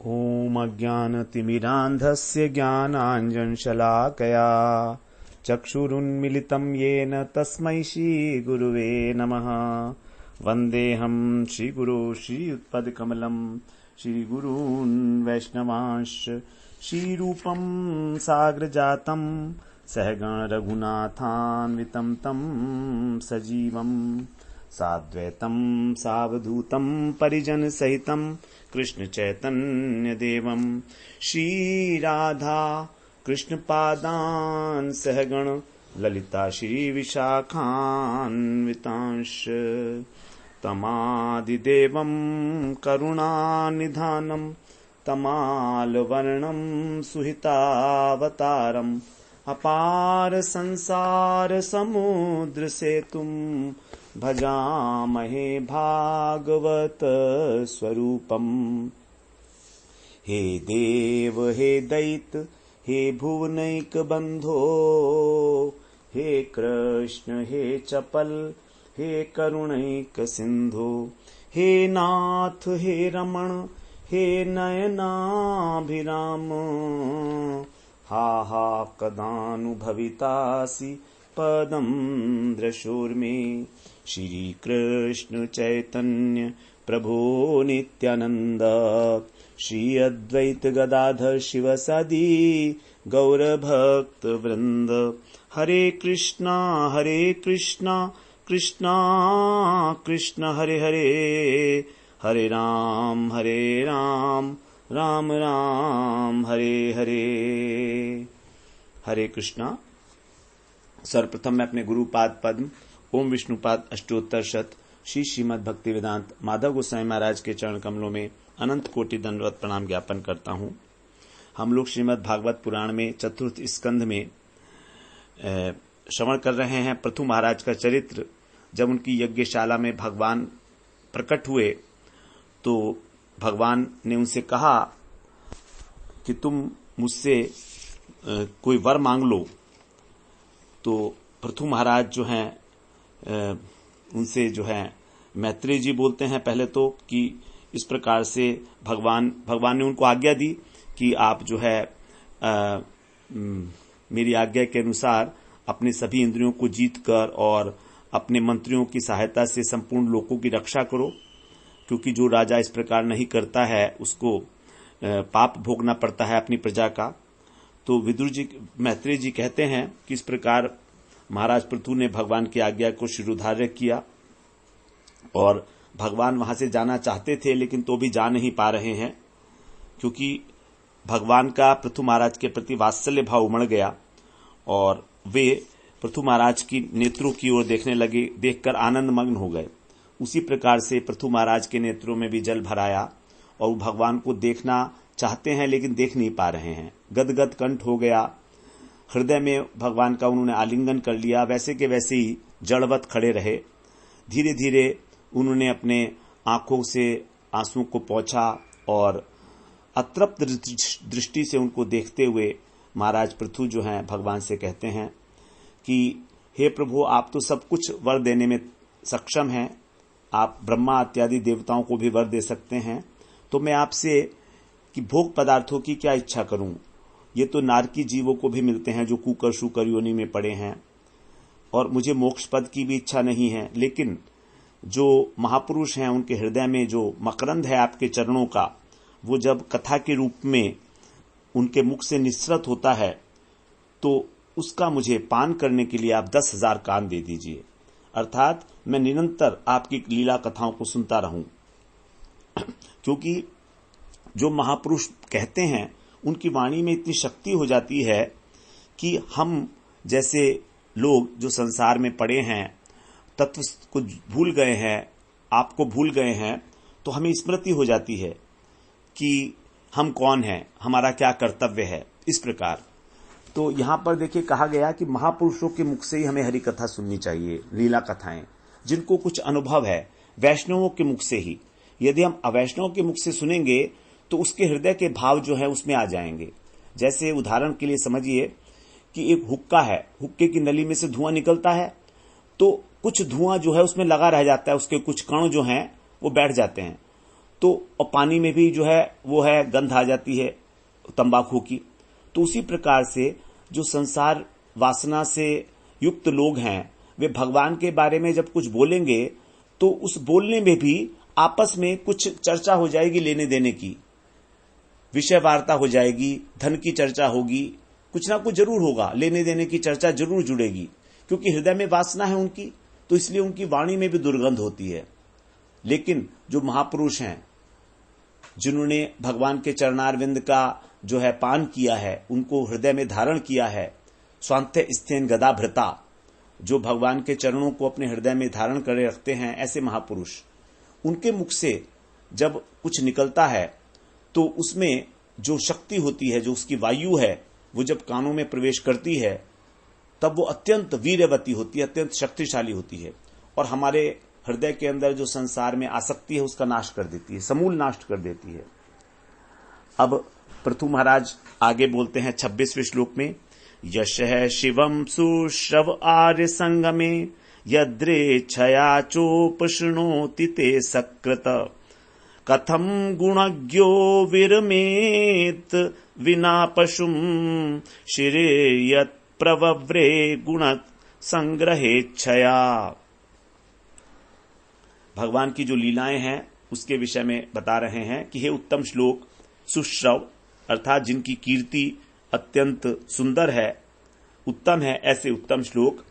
ॐ अज्ञानतिमिरान्धस्य ज्ञानाञ्जनशलाकया चक्षुरुन्मिलितं येन तस्मै श्रीगुरुवे नमः। वन्देऽहं श्रीगुरो श्रीयुत्पदकमलं श्रीगुरून् वैष्णवांश्च श्रीरूपं साग्रजातं सहगण रघुनाथान्वितं तं सजीवं साद्वैतं सावधूतं परिजनसहितं कृष्ण चैतन्य देवं श्रीराधा कृष्णपादान् सहगण ललिता श्री विशाखान्वितांश तमादिदेवं करुणानिधानं तमालवर्णं सुहितावतारम् अपार संसार समुद्र सेतुं भजामहे भागवत स्वरूपम्। हे देव हे दैत हे भुवनैक बंधो हे कृष्ण हे चपल हे करुणैक सिंधु हे नाथ हे रमण हे नयनाभिराम हा हा कदानुभवितासि पदं दृशोर्मे। श्री कृष्ण चैतन्य प्रभो नित्यानंद श्री अद्वैत गदाधर शिवसदि गौर भक्त वृंद। हरे कृष्णा कृष्णा कृष्णा हरे हरे हरे राम राम राम हरे हरे। हरे कृष्णा। सर्वप्रथम मैं अपने गुरुपाद पद्म ओम विष्णुपाद अष्टोत्तर शत श्री श्रीमद् भक्ति वेदांत माधव गोसाई महाराज के चरण कमलों में अनंत कोटि दंडवत प्रणाम ज्ञापन करता हूं। हम लोग श्रीमद् भागवत पुराण में चतुर्थ स्कंध में श्रवण कर रहे हैं पृथु महाराज का चरित्र। जब उनकी यज्ञशाला में भगवान प्रकट हुए तो भगवान ने उनसे कहा कि तुम मुझसे कोई वर मांग लो। तो पृथु महाराज जो हैं उनसे जो है मैत्रेय जी बोलते हैं पहले तो कि इस प्रकार से भगवान ने उनको आज्ञा दी कि आप जो है मेरी आज्ञा के अनुसार अपने सभी इंद्रियों को जीत कर और अपने मंत्रियों की सहायता से संपूर्ण लोकों की रक्षा करो, क्योंकि जो राजा इस प्रकार नहीं करता है उसको पाप भोगना पड़ता है अपनी प्रजा का। तो विदुर जी मैत्रेय जी कहते हैं कि इस प्रकार महाराज पृथु ने भगवान की आज्ञा को शिरोधार्य किया और भगवान वहां से जाना चाहते थे लेकिन तो भी जा नहीं पा रहे हैं, क्योंकि भगवान का पृथु महाराज के प्रति वात्सल्य भाव उमड़ गया और वे पृथु महाराज की नेत्रों की ओर देखने लगे, देखकर आनंद मग्न हो गए। उसी प्रकार से पृथु महाराज के नेत्रों में भी जल भराया और वो भगवान को देखना चाहते हैं लेकिन देख नहीं पा रहे हैं। गदगद कंठ हो गया, हृदय में भगवान का उन्होंने आलिंगन कर लिया, वैसे के वैसे ही जड़वत खड़े रहे। धीरे धीरे उन्होंने अपने आंखों से आंसुओं को पोंछा और अतृप्त दृष्टि से उनको देखते हुए महाराज पृथु जो हैं भगवान से कहते हैं कि हे प्रभु, आप तो सब कुछ वर देने में सक्षम हैं, आप ब्रह्मा इत्यादि देवताओं को भी वर दे सकते हैं, तो मैं आपसे कि भोग पदार्थों की क्या इच्छा करूं। ये तो नारकी जीवों को भी मिलते हैं जो कुकर शुकर योनि में पड़े हैं, और मुझे मोक्ष पद की भी इच्छा नहीं है। लेकिन जो महापुरुष हैं उनके हृदय में जो मकरंद है आपके चरणों का, वो जब कथा के रूप में उनके मुख से निस्सृत होता है तो उसका मुझे पान करने के लिए आप 10,000 कान दे दीजिए, अर्थात मैं निरंतर आपकी लीला कथाओं को सुनता रहूं। क्योंकि जो महापुरुष कहते हैं उनकी वाणी में इतनी शक्ति हो जाती है कि हम जैसे लोग जो संसार में पड़े हैं, तत्व को भूल गए हैं, आपको भूल गए हैं, तो हमें स्मृति हो जाती है कि हम कौन हैं, हमारा क्या कर्तव्य है। इस प्रकार तो यहां पर देखिए कहा गया कि महापुरुषों के मुख से ही हमें हरि कथा सुननी चाहिए, लीला कथाएं, जिनको कुछ अनुभव है, वैष्णवों के मुख से ही। यदि हम अवैष्णव के मुख से सुनेंगे तो उसके हृदय के भाव जो है उसमें आ जाएंगे। जैसे उदाहरण के लिए समझिए कि एक हुक्का है, हुक्के की नली में से धुआं निकलता है तो कुछ धुआं जो है उसमें लगा रह जाता है, उसके कुछ कण जो हैं वो बैठ जाते हैं। तो और पानी में भी जो है वो है गंध आ जाती है तंबाकू की। तो उसी प्रकार से जो संसार वासना से युक्त लोग हैं वे भगवान के बारे में जब कुछ बोलेंगे तो उस बोलने में भी आपस में कुछ चर्चा हो जाएगी, लेने देने की विषय वार्ता हो जाएगी, धन की चर्चा होगी, कुछ ना कुछ जरूर होगा, लेने देने की चर्चा जरूर जुड़ेगी, क्योंकि हृदय में वासना है उनकी, तो इसलिए उनकी वाणी में भी दुर्गंध होती है। लेकिन जो महापुरुष हैं जिन्होंने भगवान के चरणारविंद का जो है पान किया है, उनको हृदय में धारण किया है, स्वांत्य स्थेन गदा भृता, जो भगवान के चरणों को अपने हृदय में धारण करे रखते हैं, ऐसे महापुरुष, उनके मुख से जब कुछ निकलता है तो उसमें जो शक्ति होती है, जो उसकी वायु है, वो जब कानों में प्रवेश करती है तब वो अत्यंत वीर्यवती होती है, अत्यंत शक्तिशाली होती है और हमारे हृदय के अंदर जो संसार में आसक्ति है उसका नाश कर देती है, समूल नाश कर देती है। अब पृथु महाराज आगे बोलते हैं 26वें श्लोक में, यश है शिवम सुश्रव आर्य संगमे यद्रेच्छया चोपशृणोति ते सकृत कथम गुणज्ञो विरमेत विना पशुम शिरे यत् प्रवव्रे गुण संग्रहेच्छया। भगवान की जो लीलाएं हैं उसके विषय में बता रहे हैं कि हे उत्तम श्लोक, सुश्रव अर्थात जिनकी कीर्ति अत्यंत सुंदर है, उत्तम है, ऐसे उत्तम श्लोक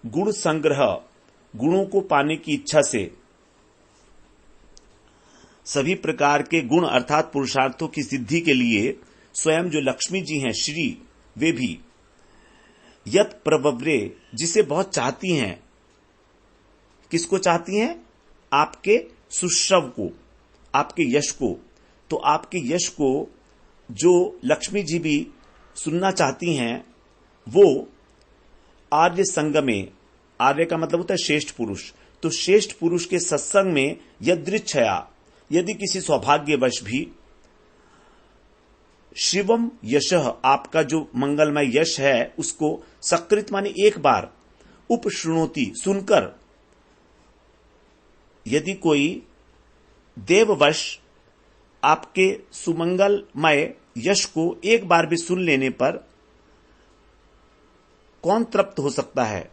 गुण संग्रह, गुणों को पाने की इच्छा से सभी प्रकार के गुण अर्थात पुरुषार्थों की सिद्धि के लिए स्वयं जो लक्ष्मी जी हैं श्री, वे भी यत प्रवव्रे, जिसे बहुत चाहती हैं। किसको चाहती हैं? आपके सुश्रव को, आपके यश को। तो आपके यश को जो लक्ष्मी जी भी सुनना चाहती हैं वो आर्य संग में, आर्य का मतलब होता है श्रेष्ठ पुरुष, तो श्रेष्ठ पुरुष के सत्संग में यदृच्छया, यदि किसी सौभाग्यवश भी शिवम यशः, आपका जो मंगलमय यश है उसको सकृत माने एक बार, उपशृणोति सुनकर, यदि कोई देववश आपके सुमंगलमय यश को एक बार भी सुन लेने पर कौन तृप्त हो सकता है?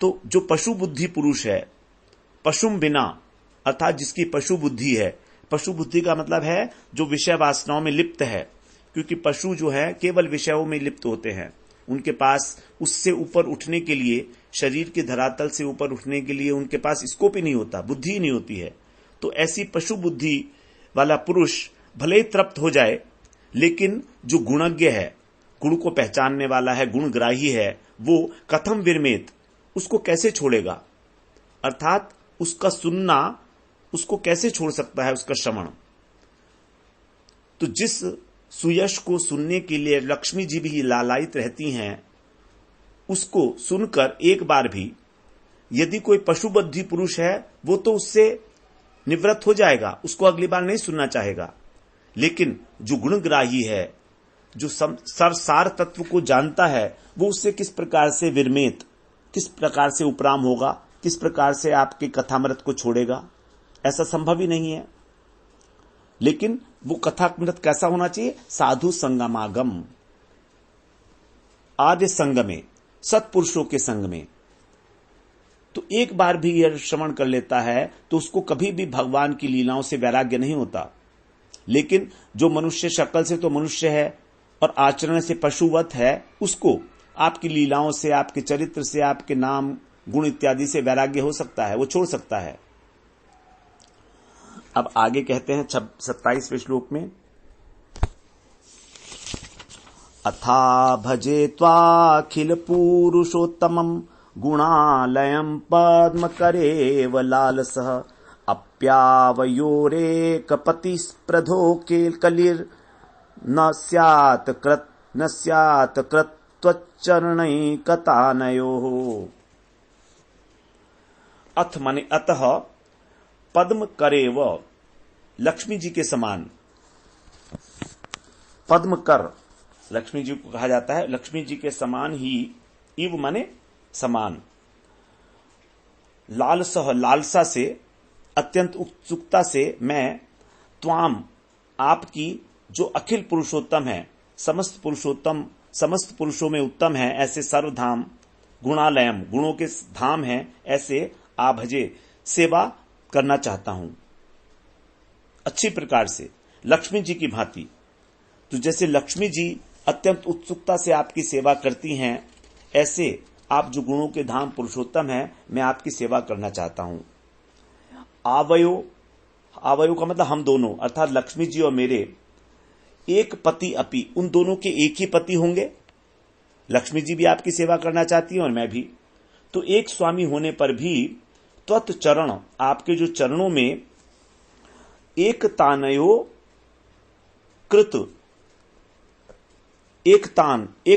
तो जो पशु बुद्धि पुरुष है, पशुम बिना अर्थात जिसकी पशु बुद्धि है, पशु बुद्धि का मतलब है जो विषय वासनाओं में लिप्त है, क्योंकि पशु जो है केवल विषयों में लिप्त होते हैं, उनके पास उससे ऊपर उठने के लिए, शरीर के धरातल से ऊपर उठने के लिए उनके पास स्कोप ही नहीं होता, बुद्धि ही नहीं होती है। तो ऐसी पशु बुद्धि वाला पुरुष भले ही तृप्त हो जाए, लेकिन जो गुणज्ञ है, गुण को पहचानने वाला है, गुणग्राही है, वो कथम विरमेत, उसको कैसे छोड़ेगा? अर्थात उसका सुनना उसको कैसे छोड़ सकता है, उसका श्रवण। तो जिस सुयश को सुनने के लिए लक्ष्मी जी भी लालायित रहती हैं, उसको सुनकर एक बार भी यदि कोई पशुबुद्धि पुरुष है वो तो उससे निवृत्त हो जाएगा, उसको अगली बार नहीं सुनना चाहेगा। लेकिन जो गुणग्राही है, जो सार तत्व को जानता है, वो उससे किस प्रकार से विरमेत, किस प्रकार से उपराम होगा, किस प्रकार से आपके कथामृत को छोड़ेगा? ऐसा संभव ही नहीं है। लेकिन वो कथामृत कैसा होना चाहिए? साधु संगमागम, आर्य संग में, सत्पुरुषों के संग में। तो एक बार भी यह श्रवण कर लेता है तो उसको कभी भी भगवान की लीलाओं से वैराग्य नहीं होता। लेकिन जो मनुष्य शक्ल से तो मनुष्य है और आचरण से पशुवत है, उसको आपकी लीलाओं से, आपके चरित्र से, आपके नाम गुण इत्यादि से वैराग्य हो सकता है, वो छोड़ सकता है। अब आगे कहते हैं 27वें श्लोक में, अथा भजे त्वाखिल पुरुषोत्तमं गुणालयं पद्मकरेव लालसः अप्यावयोरेकपति स्प्रधो कलिर् न स्यात् कृत्वच्चरणैकतानयोः। अथ माने अतः, पद्म करेव, लक्ष्मी जी के समान। पद्म कर लक्ष्मी जी को कहा जाता है, लक्ष्मी जी के समान ही, इव माने समान, लालसह लालसा से, अत्यंत उत्सुकता से मैं त्वाम, आपकी जो अखिल पुरुषोत्तम है, समस्त पुरुषोत्तम, समस्त पुरुषों में उत्तम है, ऐसे सर्वधाम गुणालयम, गुणों के धाम है, ऐसे आभजे, सेवा करना चाहता हूं अच्छी प्रकार से, लक्ष्मी जी की भांति। तो जैसे लक्ष्मी जी अत्यंत उत्सुकता से आपकी सेवा करती हैं, ऐसे आप जो गुणों के धाम पुरुषोत्तम हैं, मैं आपकी सेवा करना चाहता हूं। आवयो, आवयो का मतलब हम दोनों, अर्थात लक्ष्मी जी और मेरे एक पति अपि, उन दोनों के एक ही पति होंगे। लक्ष्मी जी भी आपकी सेवा करना चाहती है और मैं भी। तो एक स्वामी होने पर भी त्वत् चरण, आपके जो चरणों में एक तानयो कृत, एक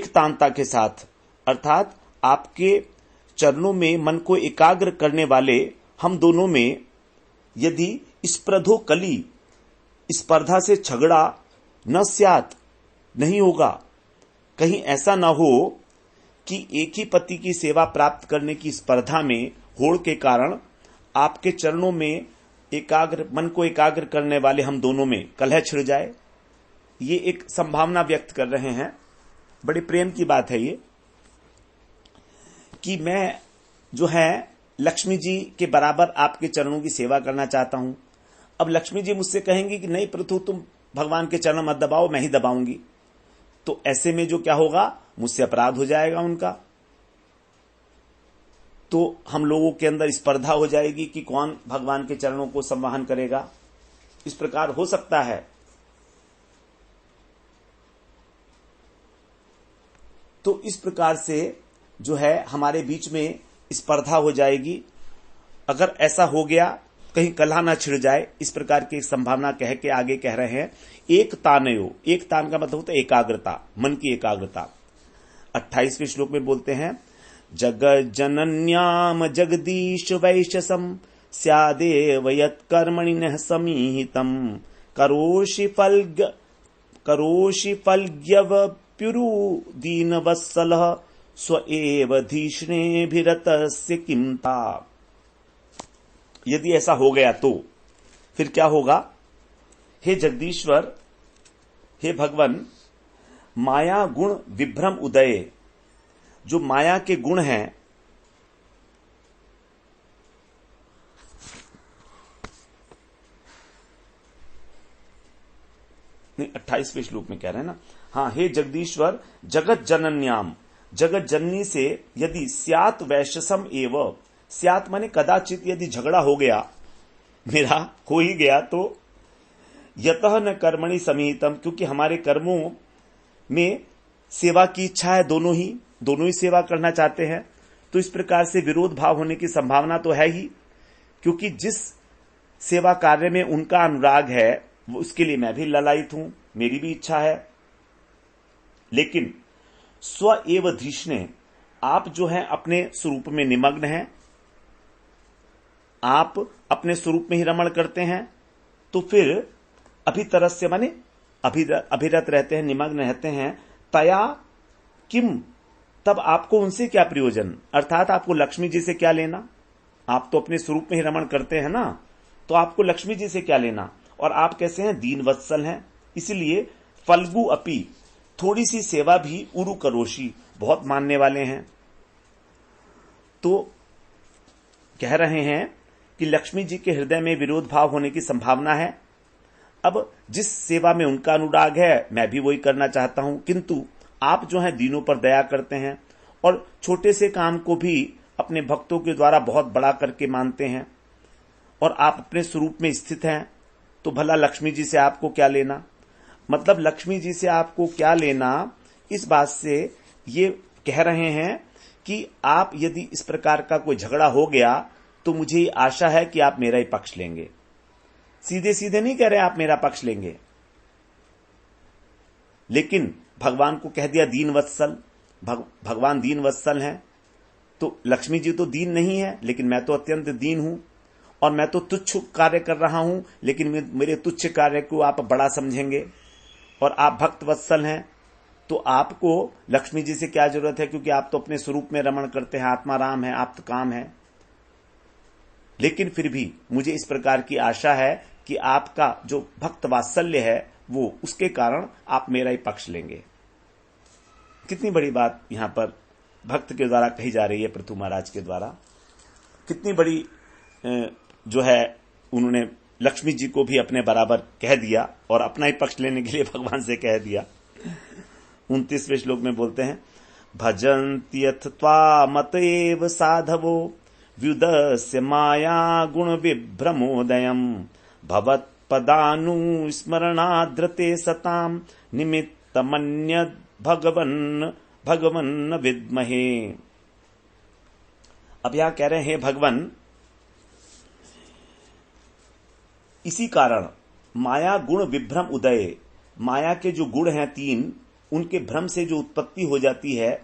तानता के साथ, अर्थात आपके चरणों में मन को एकाग्र करने वाले हम दोनों में यदि स्पर्धो कली, स्पर्धा से झगड़ा न स्यात्, नहीं होगा, कहीं ऐसा न हो कि एक ही पति की सेवा प्राप्त करने की स्पर्धा में होड़ के कारण आपके चरणों में मन को एकाग्र करने वाले हम दोनों में कलह छिड़ जाए। ये एक संभावना व्यक्त कर रहे हैं। बड़े प्रेम की बात है ये, कि मैं जो है लक्ष्मी जी के बराबर आपके चरणों की सेवा करना चाहता हूं। अब लक्ष्मी जी मुझसे कहेंगी कि नहीं प्रथु, तुम भगवान के चरण मत दबाओ, मैं ही दबाऊंगी। तो ऐसे में जो क्या होगा, मुझसे अपराध हो जाएगा उनका। तो हम लोगों के अंदर स्पर्धा हो जाएगी कि कौन भगवान के चरणों को संवाहन करेगा। इस प्रकार हो सकता है। तो इस प्रकार से जो है हमारे बीच में स्पर्धा हो जाएगी। अगर ऐसा हो गया, कहीं कलह ना छिड़ जाए, इस प्रकार की एक संभावना कह के आगे कह रहे हैं। एक तानयो, एक तान का मतलब होता है एकाग्रता, मन की एकाग्रता। 28वें श्लोक में बोलते हैं, जगत जनन्याम जगदीश वैशसम स्यादेव यत्कर्मणि न समीहितम करोषि फल्ग्यवप्युरु दीनवत्सलः स्व एव धीष्णेभिरतस्य किंता। यदि ऐसा हो गया तो फिर क्या होगा? हे जगदीश्वर, हे भगवान, माया गुण विभ्रम उदय, जो माया के गुण हैं, नहीं 28वें श्लोक में कह रहे हैं ना। हाँ, हे जगदीश्वर, जगत जनन्याम, जगत जननी से यदि स्यात वैशसम एव, स्यात माने कदाचित यदि झगड़ा हो गया, मेरा हो ही गया, तो यतः न कर्मणि समीहितम, क्योंकि हमारे कर्मों में सेवा की इच्छा है, दोनों ही सेवा करना चाहते हैं। तो इस प्रकार से विरोध भाव होने की संभावना तो है ही, क्योंकि जिस सेवा कार्य में उनका अनुराग है उसके लिए मैं भी ललायित हूं, मेरी भी इच्छा है। लेकिन स्व एव धीष्णे, आप जो है अपने स्वरूप में निमग्न हैं, आप अपने स्वरूप में ही रमण करते हैं, तो फिर अभितरस्य माने अभिरत रहते हैं, निमग्न रहते हैं। तया किम, तब आपको उनसे क्या प्रयोजन, अर्थात आपको लक्ष्मी जी से क्या लेना? आप तो अपने स्वरूप में ही रमण करते हैं ना, तो आपको लक्ष्मी जी से क्या लेना? और आप कैसे हैं? दीन वत्सल हैं। इसलिए फल्गु अपि, थोड़ी सी सेवा भी, उरु करोषि, बहुत मानने वाले हैं। तो कह रहे हैं कि लक्ष्मी जी के हृदय में विरोध भाव होने की संभावना है। अब जिस सेवा में उनका अनुराग है, मैं भी वही करना चाहता हूं, किंतु आप जो हैं दीनों पर दया करते हैं और छोटे से काम को भी अपने भक्तों के द्वारा बहुत बड़ा करके मानते हैं, और आप अपने स्वरूप में स्थित हैं, तो भला लक्ष्मी जी से आपको क्या लेना? मतलब लक्ष्मी जी से आपको क्या लेना, इस बात से ये कह रहे हैं कि आप यदि इस प्रकार का कोई झगड़ा हो गया तो मुझे आशा है कि आप मेरा ही पक्ष लेंगे। सीधे सीधे नहीं कह रहे आप मेरा पक्ष लेंगे, लेकिन भगवान को कह दिया दीन वत्सल, भगवान दीन वत्सल हैं, तो लक्ष्मी जी तो दीन नहीं है, लेकिन मैं तो अत्यंत दीन हूं, और मैं तो तुच्छ कार्य कर रहा हूं, लेकिन मेरे तुच्छ कार्य को आप बड़ा समझेंगे, और आप भक्त वत्सल हैं, तो आपको लक्ष्मी जी से क्या जरूरत है, क्योंकि आप तो अपने स्वरूप में रमण करते हैं, आत्मा राम है, आप तो काम है। लेकिन फिर भी मुझे इस प्रकार की आशा है कि आपका जो भक्त वात्सल्य है वो उसके कारण आप मेरा ही पक्ष लेंगे। कितनी बड़ी बात यहां पर भक्त के द्वारा कही जा रही है, पृथु महाराज के द्वारा। कितनी बड़ी जो है उन्होंने लक्ष्मी जी को भी अपने बराबर कह दिया और अपना ही पक्ष लेने के लिए भगवान से कह दिया। 29वें श्लोक में बोलते हैं, भजन्त्यथ त्वामत एव साधवो व्युदस्य माया गुण विभ्रमोदयम् भवत्पदानुस्मरणाद्रते सताम निमित्तमन्यद् भगवन् विद्महे। अब यहां कह रहे हैं भगवान, इसी कारण माया गुण विभ्रम उदय, माया के जो गुण हैं 3, उनके भ्रम से जो उत्पत्ति हो जाती है,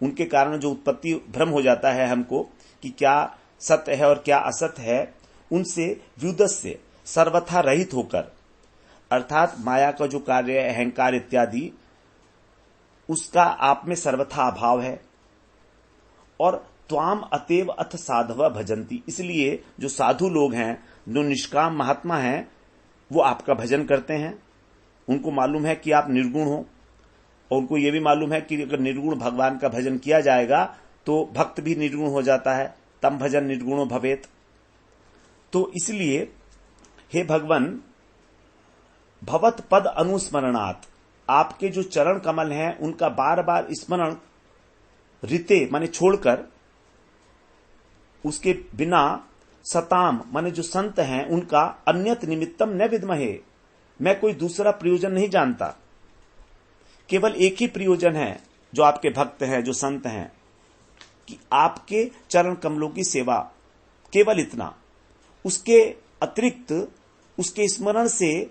उनके कारण जो उत्पत्ति भ्रम हो जाता है हमको कि क्या सत्य है और क्या असत्य है, उनसे व्युदस्य सर्वथा रहित होकर, अर्थात माया का जो कार्य है अहंकार इत्यादि, उसका आप में सर्वथा अभाव है। और त्वाम अतेव अथ साधव भजंती, इसलिए जो साधु लोग हैं, जो निष्काम महात्मा हैं, वो आपका भजन करते हैं। उनको मालूम है कि आप निर्गुण हो और उनको ये भी मालूम है कि अगर निर्गुण भगवान का भजन किया जाएगा तो भक्त भी निर्गुण हो जाता है, तम भजन निर्गुणो भवेत। तो इसलिए हे भगवान, भवत पद अनुस्मरणात्, आपके जो चरण कमल हैं उनका बार बार स्मरण रिते माने छोड़कर, उसके बिना सताम माने जो संत हैं उनका अन्यत निमित्तम न विद्महे, मैं कोई दूसरा प्रयोजन नहीं जानता। केवल एक ही प्रयोजन है जो आपके भक्त हैं, जो संत हैं, कि आपके चरण कमलों की सेवा, केवल इतना। उसके अतिरिक्त उसके स्मरण से,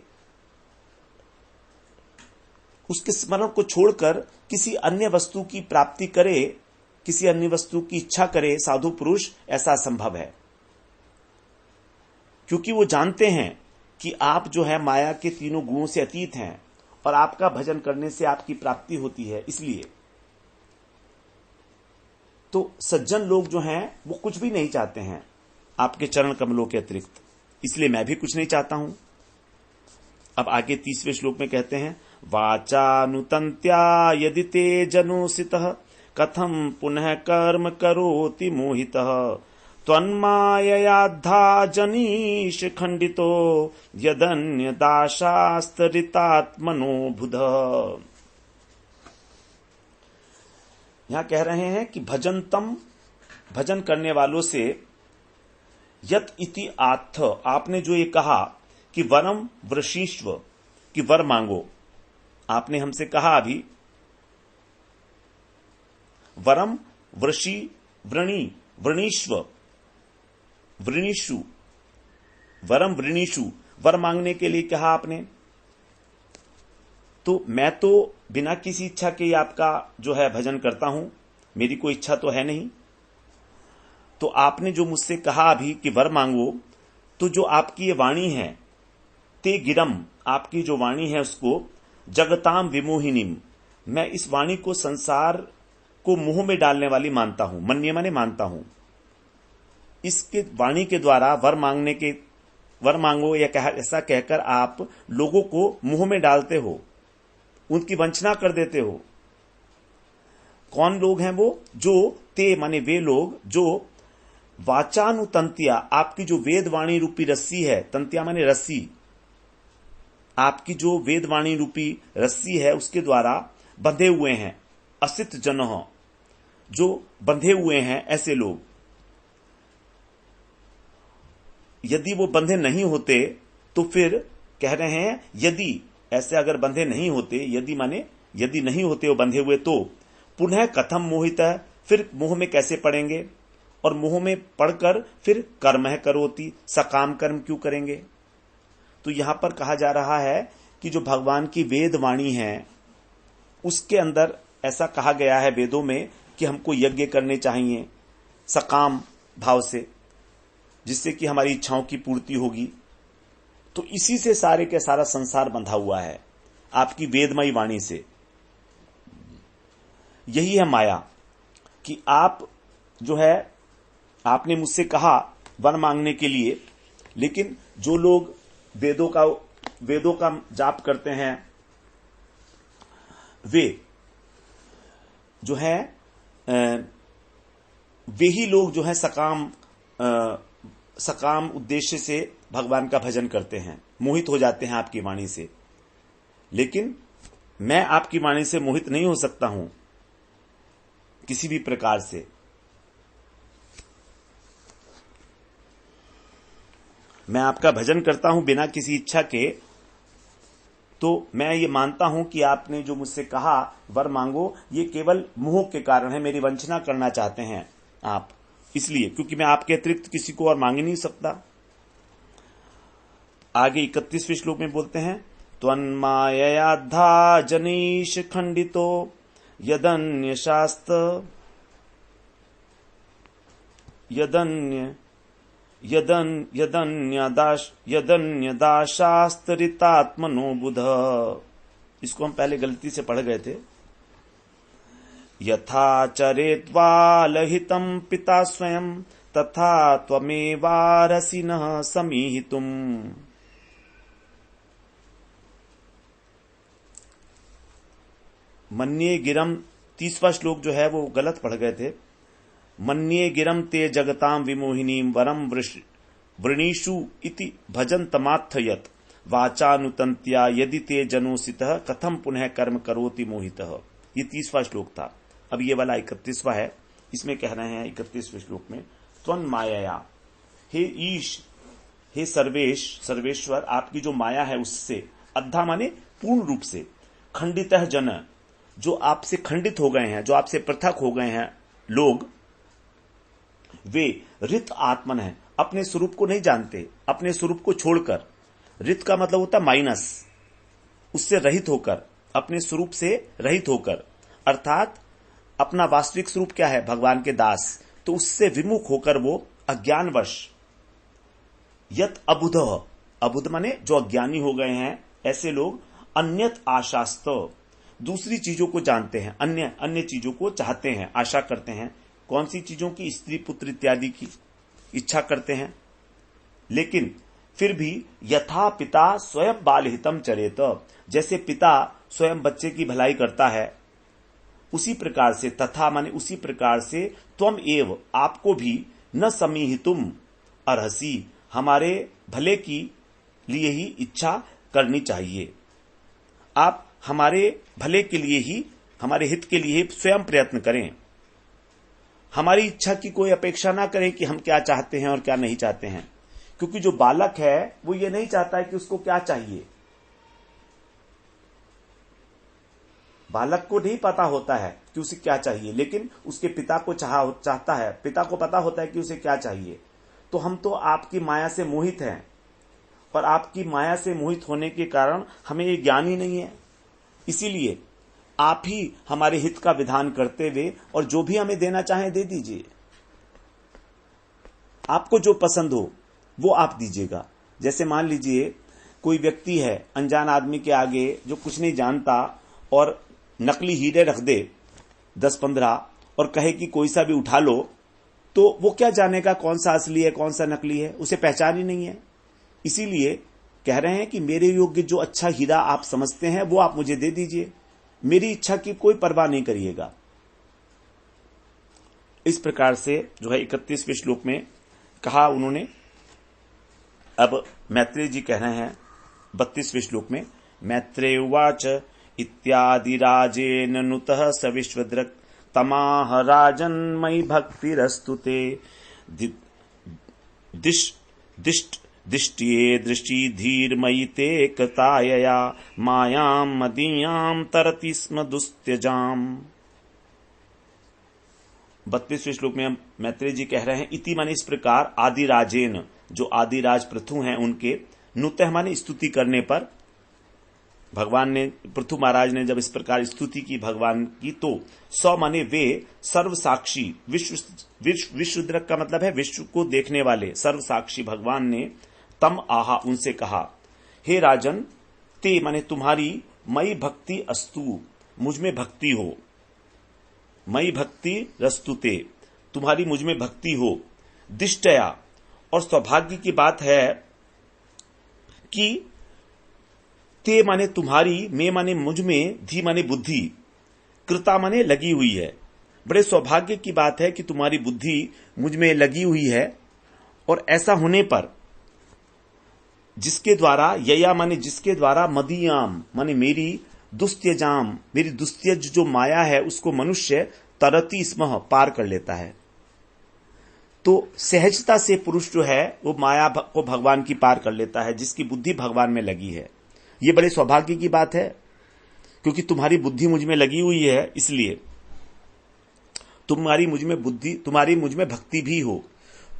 उसके स्मरण को छोड़कर किसी अन्य वस्तु की प्राप्ति करे, किसी अन्य वस्तु की इच्छा करे साधु पुरुष, ऐसा असंभव है। क्योंकि वो जानते हैं कि आप जो है माया के तीनों गुणों से अतीत हैं और आपका भजन करने से आपकी प्राप्ति होती है। इसलिए तो सज्जन लोग जो हैं वो कुछ भी नहीं चाहते हैं आपके चरण कमलों के अतिरिक्त, इसलिए मैं भी कुछ नहीं चाहता हूं। अब आगे 30वें श्लोक में कहते हैं, वाचानुतंत्या यदि ते जनोसितः कथम पुनः कर्म करोति मोहितः त्वन्माययाद्धा जनीश खंडितो यदन्य दाशास्तरितात्मनो बुध। यहां कह रहे हैं कि भजनतम, भजन करने वालों से, यत इति आत्थ, आपने जो ये कहा कि वरम वृषीष्व, कि वर मांगो, आपने हमसे कहा अभी वरम वृषि वृणी वृणीष्व वृणीषु, वरम वृणीषु, वर मांगने के लिए कहा आपने। तो मैं तो बिना किसी इच्छा के आपका जो है भजन करता हूं, मेरी कोई इच्छा तो है नहीं। तो आपने जो मुझसे कहा अभी कि वर मांगो, तो जो आपकी ये वाणी है, ते गिरम, आपकी जो वाणी है उसको, जगताम विमोहिनीम, मैं इस वाणी को संसार को मुंह में डालने वाली मानता हूं, मन्य माने मानता हूं। इसके वाणी के द्वारा वर मांगो या ऐसा कहकर आप लोगों को मुंह में डालते हो, उनकी वंचना कर देते हो। कौन लोग हैं वो? जो ते माने वे लोग जो वाचानुतंत्या, आपकी जो वेदवाणी रूपी रस्सी है, तंत्या माने रस्सी, आपकी जो वेदवाणी रूपी रस्सी है उसके द्वारा बंधे हुए हैं, असित जनः, जो बंधे हुए हैं ऐसे लोग। यदि वो बंधे नहीं होते तो फिर कह रहे हैं यदि ऐसे अगर बंधे नहीं होते, यदि माने यदि नहीं होते वो बंधे हुए, तो पुनः कथम मोहित है, फिर मोह में कैसे पड़ेंगे, और मोह में पड़कर फिर कर्म है करोति, सकाम कर्म क्यों करेंगे। तो यहां पर कहा जा रहा है कि जो भगवान की वेद वाणी है उसके अंदर ऐसा कहा गया है वेदों में कि हमको यज्ञ करने चाहिए सकाम भाव से, जिससे कि हमारी इच्छाओं की पूर्ति होगी। तो इसी से सारे के सारा संसार बंधा हुआ है, आपकी वेदमयी वाणी से। यही है माया कि आप जो है, आपने मुझसे कहा वर मांगने के लिए। लेकिन जो लोग वेदों का जाप करते हैं, वे जो है वे ही लोग जो है सकाम उद्देश्य से भगवान का भजन करते हैं, मोहित हो जाते हैं आपकी वाणी से। लेकिन मैं आपकी वाणी से मोहित नहीं हो सकता हूं किसी भी प्रकार से। मैं आपका भजन करता हूं बिना किसी इच्छा के, तो मैं ये मानता हूं कि आपने जो मुझसे कहा वर मांगो, ये केवल मोह के कारण है, मेरी वंचना करना चाहते हैं आप, इसलिए, क्योंकि मैं आपके अतिरिक्त किसी को और मांग ही नहीं सकता। आगे 31वें श्लोक में बोलते हैं, त्वन्माययाद्धा जनीश खंडितो यदन्य शास्त्र यदन्यदाशास्तरितात्मनो बुध। इसको हम पहले गलती से पढ़ गए थे। यथा चरेत्वालहितं पिता स्वयं तथा त्वमेवारसि नः समीहितुम्। मन्ये गिरम, 30वां श्लोक जो है वो गलत पढ़ गए थे। मन्ये गिरम ते जगताम विमोहिनीम वरम वृणीषु इति भजन्तमात्थयत् वाचानुतंत्या यदि ते जनोसितः कथम पुनः कर्म करोति मोहितः। ये 30वां श्लोक था। अब ये वाला 31वां है। इसमें कह रहे हैं 31वें श्लोक में, त्वन् माया, हे ईश, हे सर्वेश्वर, आपकी जो माया है उससे, अद्धा माने पूर्ण रूप से, खंडितः जन, जो आपसे खंडित हो गए हैं, जो आपसे पृथक हो गए हैं लोग, वे रित आत्मन है, अपने स्वरूप को नहीं जानते, अपने स्वरूप को छोड़कर। रित का मतलब होता है माइनस, उससे रहित होकर, अपने स्वरूप से रहित होकर, अर्थात अपना वास्तविक स्वरूप क्या है, भगवान के दास, तो उससे विमुख होकर वो अज्ञानवश, यत अबुध, अबुध माने जो अज्ञानी हो गए हैं, ऐसे लोग अन्यत आशास्त, दूसरी चीजों को जानते हैं, अन्य चीजों को चाहते हैं, आशा करते हैं। कौन सी चीजों की? स्त्री पुत्र इत्यादि की इच्छा करते हैं। लेकिन फिर भी यथा पिता स्वयं बाल हितम चरेत, जैसे पिता स्वयं बच्चे की भलाई करता है, उसी प्रकार से, तथा माने उसी प्रकार से, त्वम एव, आपको भी न समीहितुम अर्हसि, हमारे भले की लिए ही इच्छा करनी चाहिए। आप हमारे भले के लिए ही, हमारे हित के लिए स्वयं प्रयत्न करें, हमारी इच्छा की कोई अपेक्षा ना करें कि हम क्या चाहते हैं और क्या नहीं चाहते हैं। क्योंकि जो बालक है वो ये नहीं चाहता है कि उसको क्या चाहिए, बालक को नहीं पता होता है कि उसे क्या चाहिए, लेकिन उसके पिता को चाहता है, पिता को पता होता है कि उसे क्या चाहिए। तो हम तो आपकी माया से मोहित हैं, और आपकी माया से मोहित होने के कारण हमें ये ज्ञान ही नहीं है। इसीलिए आप ही हमारे हित का विधान करते हुए, और जो भी हमें देना चाहें दे दीजिए, आपको जो पसंद हो वो आप दीजिएगा। जैसे मान लीजिए कोई व्यक्ति है अनजान आदमी के आगे, जो कुछ नहीं जानता, और नकली हीरे रख दे 10-15 और कहे कि कोई सा भी उठा लो, तो वो क्या जानेगा कौन सा असली है कौन सा नकली है, उसे पहचान ही नहीं है। इसीलिए कह रहे हैं कि मेरे योग्य जो अच्छा हीरा आप समझते हैं वो आप मुझे दे दीजिए, मेरी इच्छा की कोई परवाह नहीं करिएगा। इस प्रकार से जो है 31वें श्लोक में कहा उन्होंने। अब मैत्रेय जी कह रहे हैं 32वें श्लोक में, मैत्रेय उवाच इत्यादि राजेन नुतः स विश्वद्रक् तमाह राजन मयि भक्तिरस्तु ते दिष्ट्ये दृष्टि धीर्मयि ते कृतायया मायाम मदीयाम तरति स्म दुस्त्यजाम। 32वें श्लोक में मैत्रेय जी कह रहे हैं, इति माने इस प्रकार, आदि राजेन, जो आदि राज पृथु हैं उनके, नुतः माने स्तुति करने पर, भगवान ने, पृथु महाराज ने जब इस प्रकार स्तुति की भगवान की, तो सौ माने वे, सर्व साक्षी, विश्वद्रक का मतलब है विश्व को देखने वाले, सर्व साक्षी भगवान ने तम आहा, उनसे कहा, हे राजन, ते माने तुम्हारी, मई भक्ति अस्तु, मुझ में भक्ति हो, मई भक्ति रस्तुते, तुम्हारी मुझ में भक्ति हो, दिष्टया, और सौभाग्य की बात है कि ते माने तुम्हारी, में माने मुझ में, धी माने बुद्धि, कृता माने लगी हुई है। बड़े सौभाग्य की बात है कि तुम्हारी बुद्धि मुझ में लगी हुई है, और ऐसा होने पर जिसके द्वारा, यया माने जिसके द्वारा, मदीयाम माने मेरी, दुस्त्यजाम मेरी दुस्त्यज जो माया है उसको मनुष्य तरति स्मः पार कर लेता है। तो सहजता से पुरुष जो है वो माया को भगवान की पार कर लेता है, जिसकी बुद्धि भगवान में लगी है। ये बड़े सौभाग्य की बात है, क्योंकि तुम्हारी बुद्धि मुझ में लगी हुई है, इसलिए तुम्हारी मुझ में बुद्धि, तुम्हारी मुझ में भक्ति भी हो।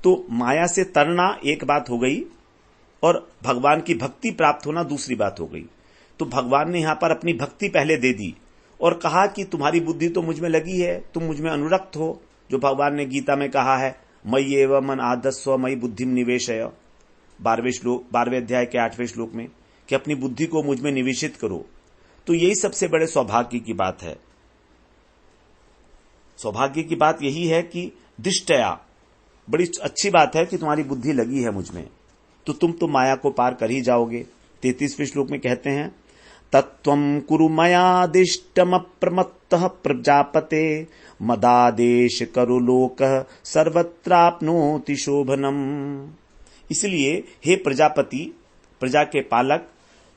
तो माया से तरना एक बात हो गई, और भगवान की भक्ति प्राप्त होना दूसरी बात हो गई। तो भगवान ने यहां पर अपनी भक्ति पहले दे दी और कहा कि तुम्हारी बुद्धि तो मुझ में लगी है, तुम मुझ में अनुरक्त हो, जो भगवान ने गीता में कहा है, मयि एव मन आदस्व मयि बुद्धिम निवेशय, 12वें अध्याय के 8वें श्लोक में, कि अपनी बुद्धि को मुझ में निवेशित करो। तो यही सबसे बड़े सौभाग्य की बात है। सौभाग्य की बात यही है कि दिष्टया, बड़ी अच्छी बात है कि तुम्हारी बुद्धि लगी है मुझ में, तो तुम तो माया को पार कर ही जाओगे। 33वें श्लोक में कहते हैं, तत्त्वं कुरु मयादिष्टमप्रमत्तः प्रजापते मदादेश करो लोकः सर्वत्राप्नोति शोभनम। इसलिए हे प्रजापति, प्रजा के पालक,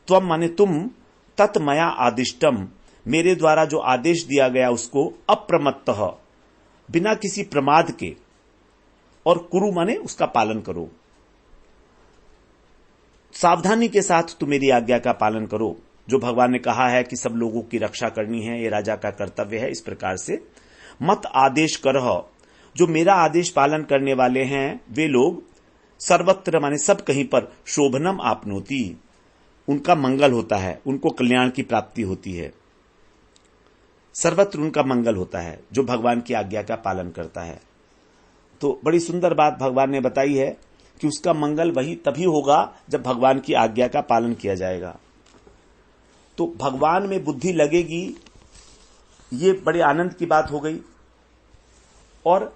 त्वम माने तुम, तत्मया आदिष्टम मेरे द्वारा जो आदेश दिया गया उसको अप्रमत्तः बिना किसी प्रमाद के, और कुरु माने उसका पालन करो, सावधानी के साथ तुम मेरी आज्ञा का पालन करो। जो भगवान ने कहा है कि सब लोगों की रक्षा करनी है, ये राजा का कर्तव्य है, इस प्रकार से मत आदेश करह, जो मेरा आदेश पालन करने वाले हैं वे लोग सर्वत्र माने सब कहीं पर शोभनम आपनोति, उनका मंगल होता है, उनको कल्याण की प्राप्ति होती है, सर्वत्र उनका मंगल होता है जो भगवान की आज्ञा का पालन करता है। तो बड़ी सुंदर बात भगवान ने बताई है कि उसका मंगल वही तभी होगा जब भगवान की आज्ञा का पालन किया जाएगा। तो भगवान में बुद्धि लगेगी, ये बड़े आनंद की बात हो गई। और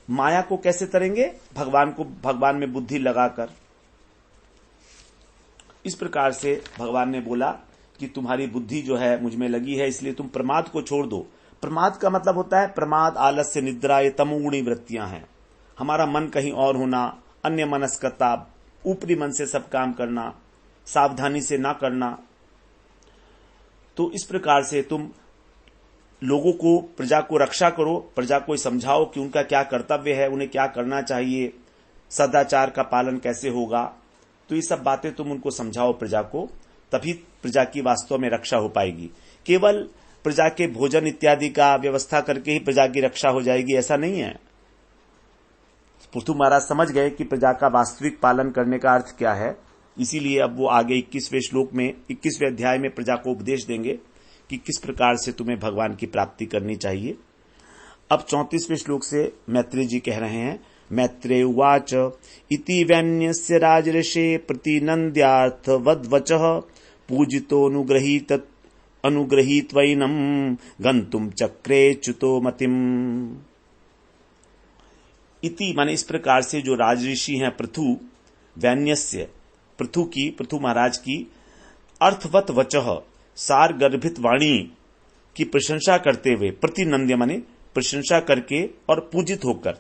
माया को कैसे तरेंगे? भगवान में बुद्धि लगाकर। इस प्रकार से भगवान ने बोला कि तुम्हारी बुद्धि जो है मुझ में लगी है, इसलिए तुम प्रमाद को छोड़ दो। प्रमाद का मतलब होता है प्रमाद, आलस्य, निद्रा, ये तमोगुणी वृत्तियां हैं। हमारा मन कहीं और होना, अन्य मनस्कता, ऊपरी मन से सब काम करना, सावधानी से ना करना। तो इस प्रकार से तुम लोगों को, प्रजा को रक्षा करो, प्रजा को समझाओ कि उनका क्या कर्तव्य है, उन्हें क्या करना चाहिए, सदाचार का पालन कैसे होगा। तो ये सब बातें तुम उनको समझाओ प्रजा को, तभी प्रजा की वास्तव में रक्षा हो पाएगी। केवल प्रजा के भोजन इत्यादि का व्यवस्था करके ही प्रजा की रक्षा हो जाएगी, ऐसा नहीं है। पृथु महाराज समझ गए कि प्रजा का वास्तविक पालन करने का अर्थ क्या है, इसीलिए अब वो आगे 21वें श्लोक में, 21वें अध्याय में प्रजा को उपदेश देंगे कि किस प्रकार से तुम्हें भगवान की प्राप्ति करनी चाहिए। अब 34वें श्लोक से मैत्रेय जी कह रहे हैं, मैत्रेय उवाच इति वैन्यस्य राजर्षे प्रतिनन्द्यार्थ वद्वचः पूजितो अनुग्रहीत्वैनं गन्तुम चक्रे च्युतो मतिम। इति माने इस प्रकार से जो राजऋषि हैं पृथु, वैन्यस्य पृथु महाराज की, अर्थवत वचः सार गर्भित वाणी की प्रशंसा करते हुए, प्रतिनंद्य माने प्रशंसा करके और पूजित होकर।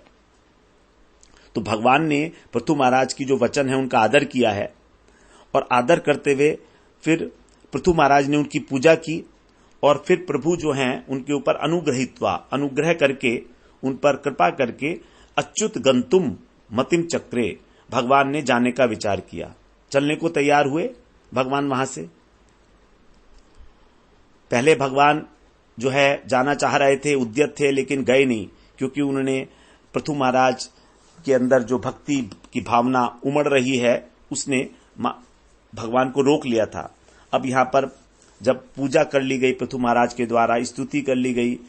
तो भगवान ने पृथु महाराज की जो वचन है उनका आदर किया है, और आदर करते हुए फिर पृथु महाराज ने उनकी पूजा की, और फिर प्रभु जो हैं उनके ऊपर अनुग्रह करके, उन पर कृपा करके अच्युत गंतुम मतिम चक्रे, भगवान ने जाने का विचार किया, चलने को तैयार हुए भगवान वहां से। पहले भगवान जो है जाना चाह रहे थे, उद्यत थे, लेकिन गए नहीं, क्योंकि उन्होंने पृथु महाराज के अंदर जो भक्ति की भावना उमड़ रही है उसने भगवान को रोक लिया था। अब यहां पर जब पूजा कर ली गई पृथु महाराज के द्वारा, स्तुति कर ली गई,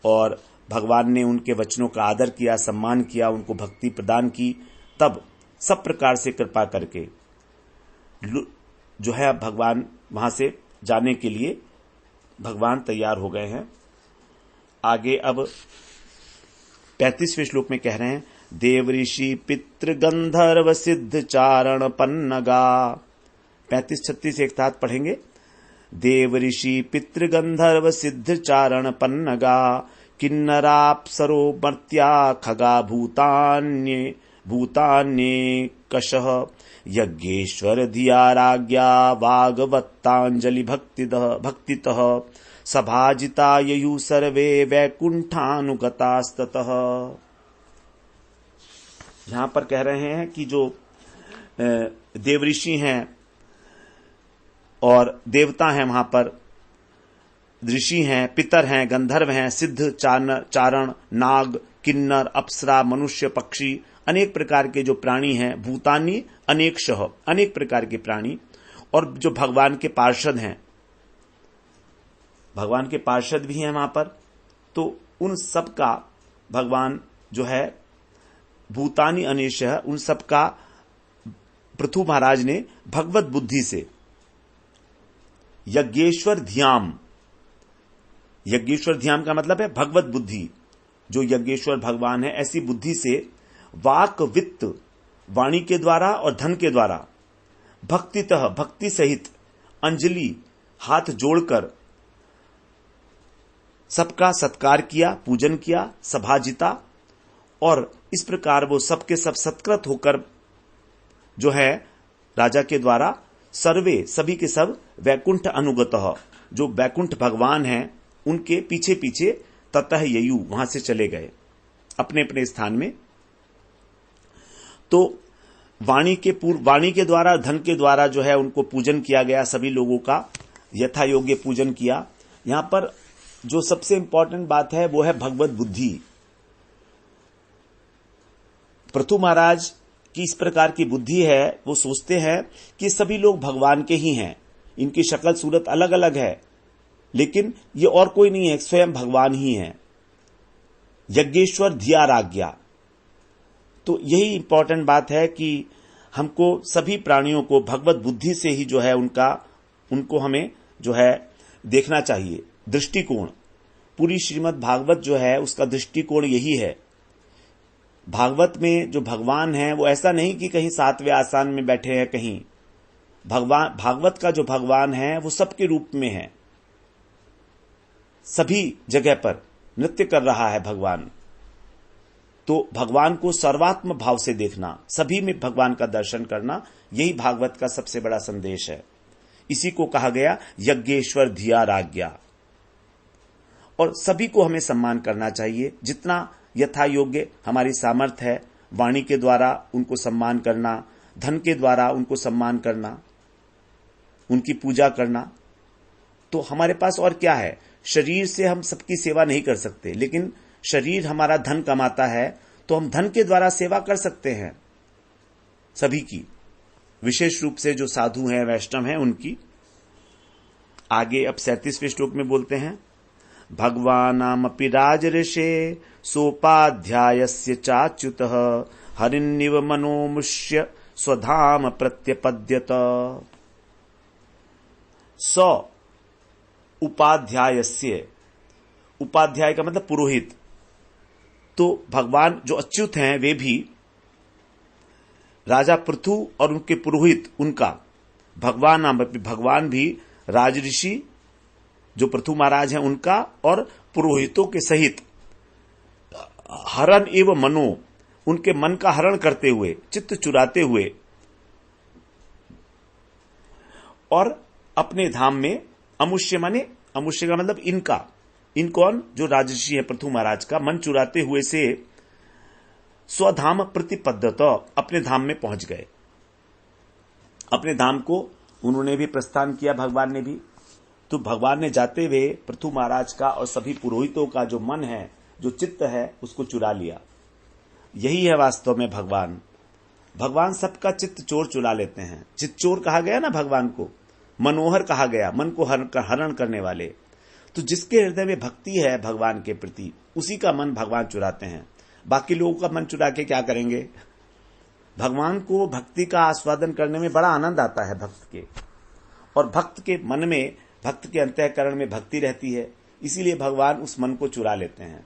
और भगवान ने उनके वचनों का आदर किया, सम्मान किया, उनको भक्ति प्रदान की, तब सब प्रकार से कृपा करके जो है भगवान वहां से जाने के लिए भगवान तैयार हो गए हैं। आगे अब 35वें श्लोक में कह रहे हैं, देव ऋषि पितृ गंधर्व सिद्ध चारण पन्नगा। 35-36 एक साथ पढ़ेंगे। देव ऋषि पितृ गंधर्व सिद्ध चारण पन्नगा, किन्नराप्सरो मर्त्या खगा भूतान्ये कशः, यज्ञेश्वर धिया राज्ञा वागवत्तांजलि भक्तितः, सभाजिता ययु सर्वे वैकुंठानुगतास्ततः। यहां पर कह रहे हैं कि जो देवऋषि हैं और देवता हैं, वहां पर ऋषि हैं, पितर हैं, गंधर्व हैं, सिद्ध, चारण, नाग, किन्नर, अप्सरा, मनुष्य, पक्षी, अनेक प्रकार के जो प्राणी हैं, भूतानी अनेकशः, अनेक प्रकार के प्राणी, और जो भगवान के पार्षद हैं, भगवान के पार्षद भी हैं वहां पर, तो उन सब का भगवान जो है भूतानी अनेशः, उन सब का पृथु महाराज ने भगवत बुद्धि से यज्ञेश्वर ध्याम, यज्ञेश्वर ध्यान का मतलब है भगवत बुद्धि, जो यज्ञेश्वर भगवान है, ऐसी बुद्धि से वाक वित्त, वाणी के द्वारा और धन के द्वारा, भक्तितः, भक्ति सहित, अंजलि, हाथ जोड़कर सबका सत्कार किया, पूजन किया, सभा जीता, और इस प्रकार वो सबके सब सत्कृत होकर जो है राजा के द्वारा सर्वे, सभी के सब, वैकुंठ अनुगतः, जो वैकुंठ भगवान हैं उनके पीछे पीछे ततः ययु, वहां से चले गए अपने अपने स्थान में। तो वाणी के द्वारा, धन के द्वारा जो है उनको पूजन किया गया, सभी लोगों का यथा योग्य पूजन किया। यहां पर जो सबसे इंपॉर्टेंट बात है वो है भगवत बुद्धि। पृथु महाराज की इस प्रकार की बुद्धि है, वो सोचते हैं कि सभी लोग भगवान के ही हैं, इनकी शक्ल सूरत अलग अलग है, लेकिन ये और कोई नहीं है, स्वयं भगवान ही है। यज्ञेश्वर धिया राज्ञा, तो यही इंपॉर्टेंट बात है कि हमको सभी प्राणियों को भगवत बुद्धि से ही जो है उनको हमें जो है देखना चाहिए। दृष्टिकोण, पूरी श्रीमद् भागवत जो है उसका दृष्टिकोण यही है। भागवत में जो भगवान है वो ऐसा नहीं कि कहीं 7वें आसान में बैठे हैं, कहीं भागवत का जो भगवान है वो सबके रूप में है, सभी जगह पर नृत्य कर रहा है भगवान। तो भगवान को सर्वात्म भाव से देखना, सभी में भगवान का दर्शन करना, यही भागवत का सबसे बड़ा संदेश है। इसी को कहा गया यज्ञेश्वर धिया राज्ञा। और सभी को हमें सम्मान करना चाहिए, जितना यथा योग्य हमारी सामर्थ्य है, वाणी के द्वारा उनको सम्मान करना, धन के द्वारा उनको सम्मान करना, उनकी पूजा करना। तो हमारे पास और क्या है? शरीर से हम सबकी सेवा नहीं कर सकते, लेकिन शरीर हमारा धन कमाता है, तो हम धन के द्वारा सेवा कर सकते हैं सभी की, विशेष रूप से जो साधु हैं, वैष्णव हैं, उनकी। आगे अब 37वें श्लोक में बोलते हैं, भगवानामपि राजऋषे सोपाध्यायस्य चाच्युतः हरिन्निव मनोमुष्य स्वधाम प्रत्यपद्यत। उपाध्यायस्य, उपाध्याय का मतलब पुरोहित। तो भगवान जो अच्युत हैं वे भी राजा पृथु और उनके पुरोहित, उनका भगवान भी राजऋषि जो पृथु महाराज हैं उनका और पुरोहितों के सहित हरण एवं मनो, उनके मन का हरण करते हुए, चित्त चुराते हुए, और अपने धाम में अमुष्य माने, अमुष्य का मतलब इनका, इन कौन? जो राजऋषि है पृथु महाराज का मन चुराते हुए से स्वधाम प्रतिपद्यत, अपने धाम में पहुंच गए। अपने धाम को उन्होंने भी प्रस्थान किया, भगवान ने भी। तो भगवान ने जाते हुए पृथु महाराज का और सभी पुरोहितों का जो मन है, जो चित्त है, उसको चुरा लिया। यही है वास्तव में भगवान। भगवान सबका चित्त चोर चुरा लेते हैं। चित्त चोर कहा गया ना भगवान को, मनोहर कहा गया, मन को हरण करने वाले। तो जिसके हृदय में भक्ति है भगवान के प्रति, उसी का मन भगवान चुराते हैं। बाकी लोगों का मन चुरा के क्या करेंगे? भगवान को भक्ति का आस्वादन करने में बड़ा आनंद आता है भक्त के, और भक्त के मन में, भक्त के अंतःकरण में भक्ति रहती है, इसीलिए भगवान उस मन को चुरा लेते हैं।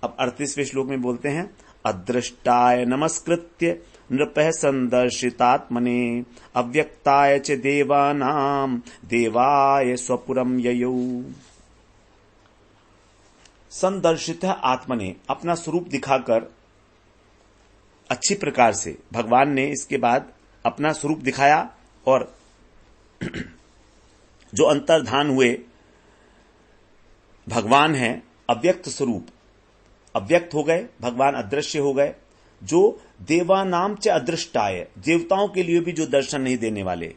अब 38वें श्लोक में बोलते हैं, अदृष्टाय नमस्कृत्य नृपः संदर्शितात्मने अव्यक्ताय च देवानां देवाय स्वपुरम ययौ। संदर्शित आत्मने, अपना स्वरूप दिखाकर अच्छी प्रकार से भगवान ने इसके बाद अपना स्वरूप दिखाया और जो अंतर्धान हुए भगवान हैं, अव्यक्त स्वरूप अव्यक्त हो गए, भगवान अदृश्य हो गए, जो देवानाम च अदृष्टाय, देवताओं के लिए भी जो दर्शन नहीं देने वाले,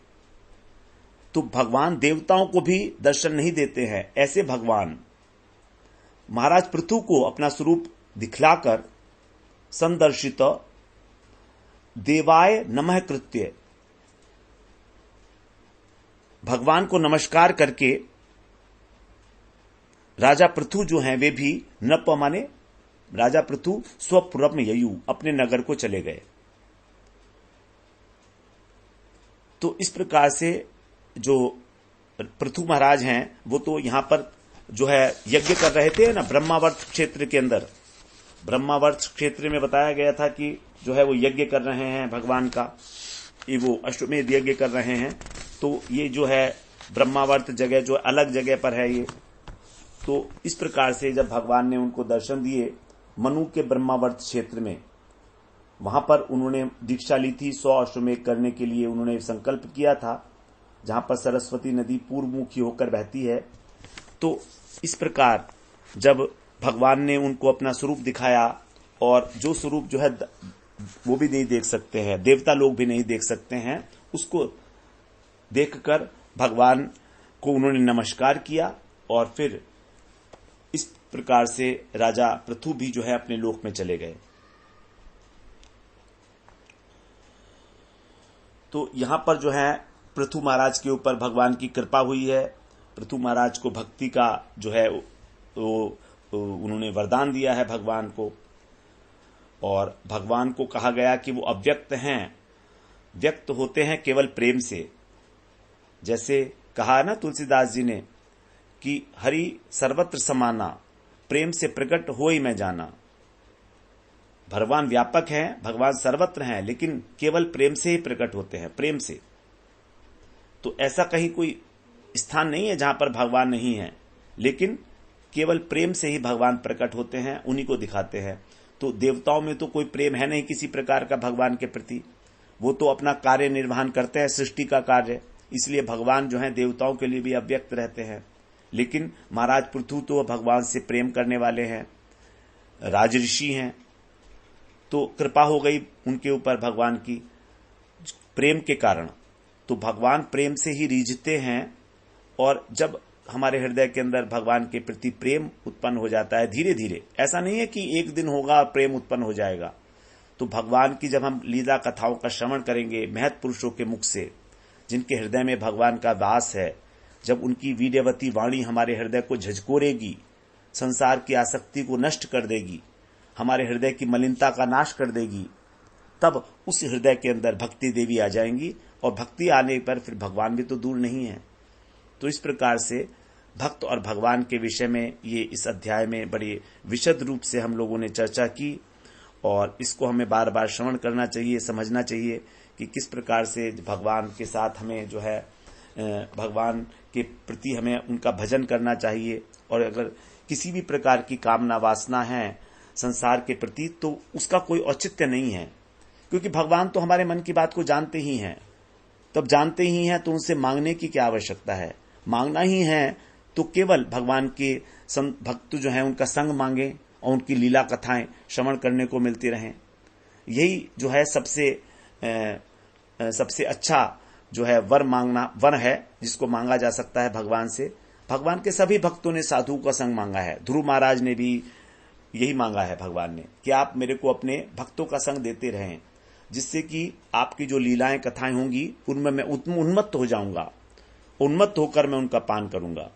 तो भगवान देवताओं को भी दर्शन नहीं देते हैं। ऐसे भगवान महाराज पृथु को अपना स्वरूप दिखलाकर संदर्शित देवाय नमः कृत्य, भगवान को नमस्कार करके राजा पृथु जो हैं वे भी नप माने राजा पृथु स्वपुरम ययु, अपने नगर को चले गए। तो इस प्रकार से जो पृथु महाराज हैं वो तो यहां पर जो है यज्ञ कर रहे थे ना, ब्रह्मावर्त क्षेत्र के अंदर। ब्रह्मावर्त क्षेत्र में बताया गया था कि जो है वो यज्ञ कर रहे हैं भगवान का, ये वो अश्वमेध यज्ञ कर रहे हैं। तो ये जो है ब्रह्मावर्त जगह जो अलग जगह पर है ये, तो इस प्रकार से जब भगवान ने उनको दर्शन दिए मनु के ब्रह्मावर्त क्षेत्र में, वहां पर उन्होंने दीक्षा ली थी 100 अश्वमेध करने के लिए उन्होंने संकल्प किया था, जहां पर सरस्वती नदी पूर्वमुखी होकर बहती है। तो इस प्रकार जब भगवान ने उनको अपना स्वरूप दिखाया, और जो स्वरूप जो है वो भी नहीं देख सकते हैं, देवता लोग भी नहीं देख सकते हैं, उसको देखकर भगवान को उन्होंने नमस्कार किया और फिर इस प्रकार से राजा पृथु भी जो है अपने लोक में चले गए। तो यहां पर जो है पृथु महाराज के ऊपर भगवान की कृपा हुई है। पृथु महाराज को भक्ति का जो है वो उन्होंने वरदान दिया है भगवान को, और भगवान को कहा गया कि वो अव्यक्त हैं, व्यक्त होते हैं केवल प्रेम से। जैसे कहा ना तुलसीदास जी ने कि हरि सर्वत्र समाना, प्रेम से प्रकट हो ही मैं जाना। भगवान व्यापक हैं, भगवान सर्वत्र हैं, लेकिन केवल प्रेम से ही प्रकट होते हैं, प्रेम से। तो ऐसा कहीं कोई स्थान नहीं है जहां पर भगवान नहीं है, लेकिन केवल प्रेम से ही भगवान प्रकट होते हैं, उन्हीं को दिखाते हैं। तो देवताओं में तो कोई प्रेम है नहीं किसी प्रकार का भगवान के प्रति, वो तो अपना कार्य निर्वहन करते हैं, सृष्टि का कार्य, इसलिए भगवान जो है देवताओं के लिए भी अव्यक्त रहते हैं। लेकिन महाराज पृथु तो भगवान से प्रेम करने वाले हैं, राजऋषि हैं, तो कृपा हो गई उनके ऊपर भगवान की प्रेम के कारण। तो भगवान प्रेम से ही रीझते हैं, और जब हमारे हृदय के अंदर भगवान के प्रति प्रेम उत्पन्न हो जाता है धीरे धीरे, ऐसा नहीं है कि एक दिन होगा और प्रेम उत्पन्न हो जाएगा। तो भगवान की जब हम लीला कथाओं का श्रवण करेंगे महत् पुरुषों के मुख से, जिनके हृदय में भगवान का वास है, जब उनकी वीर्यवती वाणी हमारे हृदय को झकझोरेगी, संसार की आसक्ति को नष्ट कर देगी, हमारे हृदय की मलिनता का नाश कर देगी, तब उस हृदय के अंदर भक्ति देवी आ जाएंगी, और भक्ति आने पर फिर भगवान भी तो दूर नहीं है। तो इस प्रकार से भक्त और भगवान के विषय में ये इस अध्याय में बड़ी विशद रूप से हम लोगों ने चर्चा की, और इसको हमें बार बार श्रवण करना चाहिए, समझना चाहिए कि किस प्रकार से भगवान के साथ हमें जो है भगवान के प्रति हमें उनका भजन करना चाहिए। और अगर किसी भी प्रकार की कामना वासना है संसार के प्रति, तो उसका कोई औचित्य नहीं है, क्योंकि भगवान तो हमारे मन की बात को जानते ही हैं। तब जानते ही हैं तो उनसे मांगने की क्या आवश्यकता है। मांगना ही है तो केवल भगवान के भक्त जो हैं उनका संग मांगे, और उनकी लीला कथाएं श्रवण करने को मिलती रहें। यही जो है सबसे अच्छा जो है वर है जिसको मांगा जा सकता है भगवान से। भगवान के सभी भक्तों ने साधु का संग मांगा है। ध्रुव महाराज ने भी यही मांगा है भगवान ने कि आप मेरे को अपने भक्तों का संग देते रहें, जिससे कि आपकी जो लीलाएं कथाएं होंगी उनमें मैं उन्मत्त हो जाऊंगा, उन्मत्त होकर मैं उनका पान करूंगा।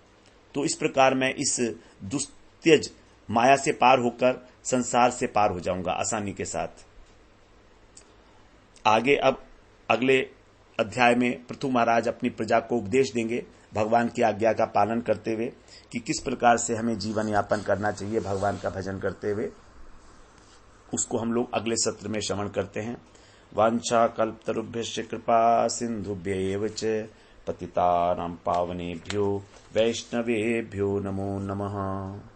तो इस प्रकार मैं इस दुस्त्यज माया से पार होकर संसार से पार हो जाऊंगा आसानी के साथ। आगे अब अगले अध्याय में पृथु महाराज अपनी प्रजा को उपदेश देंगे। भगवान की आज्ञा का पालन करते हुए कि किस प्रकार से हमें जीवन यापन करना चाहिए भगवान का भजन करते हुए, उसको हम लोग अगले सत्र में श्रवण करते हैं। वांछा कल्पतरुभ्यश्च कृपा सिंधुभ्यैव च पतितानां पावनेभ्यो वैष्णवेभ्यो नमो नमः।